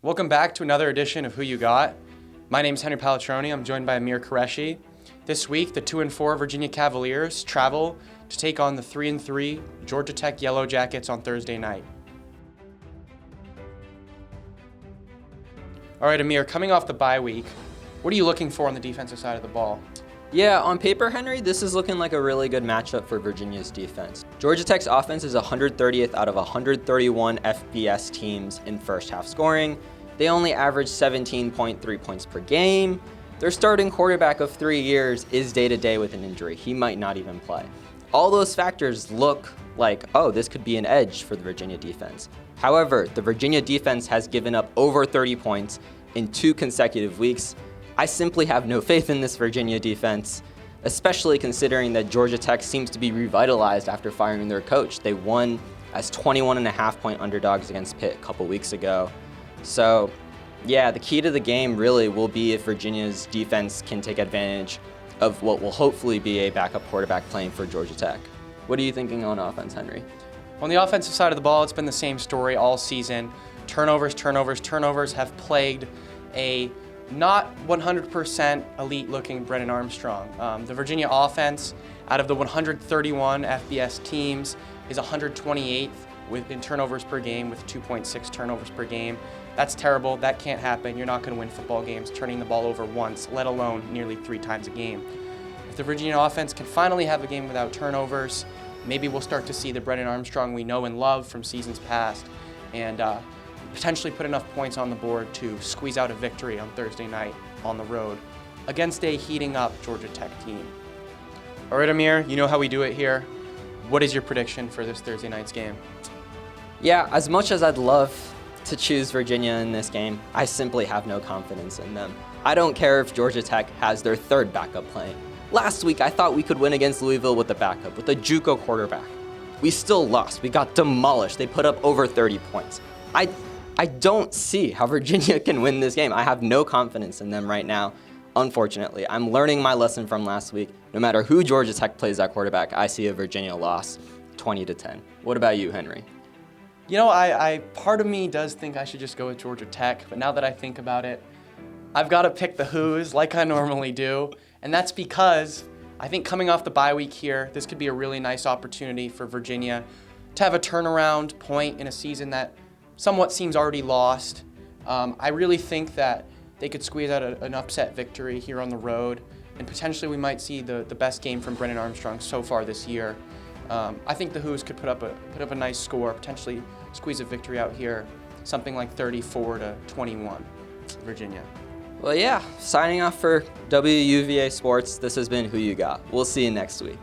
Welcome back to another edition of Who You Got. My name is Henry Pallatroni. I'm joined by Aamir Qureshi. This week, the 2-4 Virginia Cavaliers travel to take on the 3-3 Georgia Tech Yellow Jackets on Thursday night. All right, Aamir, coming off the bye week, what are you looking for on the defensive side of the ball? Yeah, on paper, Henry, this is looking like a really good matchup for Virginia's defense. Georgia Tech's offense is 130th out of 131 FBS teams in first half scoring. They only average 17.3 points per game. Their starting quarterback of 3 years is day-to-day with an injury. He might not even play. All those factors look like, oh, this could be an edge for the Virginia defense. However, the Virginia defense has given up over 30 points in 2 consecutive weeks. I simply have no faith in this Virginia defense, especially considering that Georgia Tech seems to be revitalized after firing their coach. They won as 21.5-point underdogs against Pitt a couple weeks ago. So, yeah, the key to the game really will be if Virginia's defense can take advantage of what will hopefully be a backup quarterback playing for Georgia Tech. What are you thinking on offense, Henry? On the offensive side of the ball, it's been the same story all season. Turnovers have plagued a not 100% elite-looking Brennan Armstrong. The Virginia offense, out of the 131 FBS teams, is 128th in turnovers per game with 2.6 turnovers per game. That's terrible. That can't happen. You're not going to win football games turning the ball over once, let alone nearly 3 times a game. If the Virginia offense can finally have a game without turnovers, maybe we'll start to see the Brennan Armstrong we know and love from seasons past, and potentially put enough points on the board to squeeze out a victory on Thursday night on the road against a heating up Georgia Tech team. All right, Aamir, you know how we do it here. What is your prediction for this Thursday night's game? Yeah, as much as I'd love to choose Virginia in this game, I simply have no confidence in them. I don't care if Georgia Tech has their 3rd backup playing. Last week, I thought we could win against Louisville with a backup, with a JUCO quarterback. We still lost. We got demolished. They put up over 30 points. I don't see how Virginia can win this game. I have no confidence in them right now, unfortunately. I'm learning my lesson from last week. No matter who Georgia Tech plays at quarterback, I see a Virginia loss 20-10. What about you, Henry? You know, I part of me does think I should just go with Georgia Tech, but now that I think about it, I've got to pick the Who's like I normally do, and that's because I think coming off the bye week here, this could be a really nice opportunity for Virginia to have a turnaround point in a season that somewhat seems already lost. I really think that they could squeeze out an upset victory here on the road, and potentially we might see the best game from Brennan Armstrong so far this year. I think the Who's could put up a nice score, potentially squeeze a victory out here, something like 34-21, Virginia. Well, yeah, signing off for WUVA Sports, this has been Who You Got. We'll see you next week.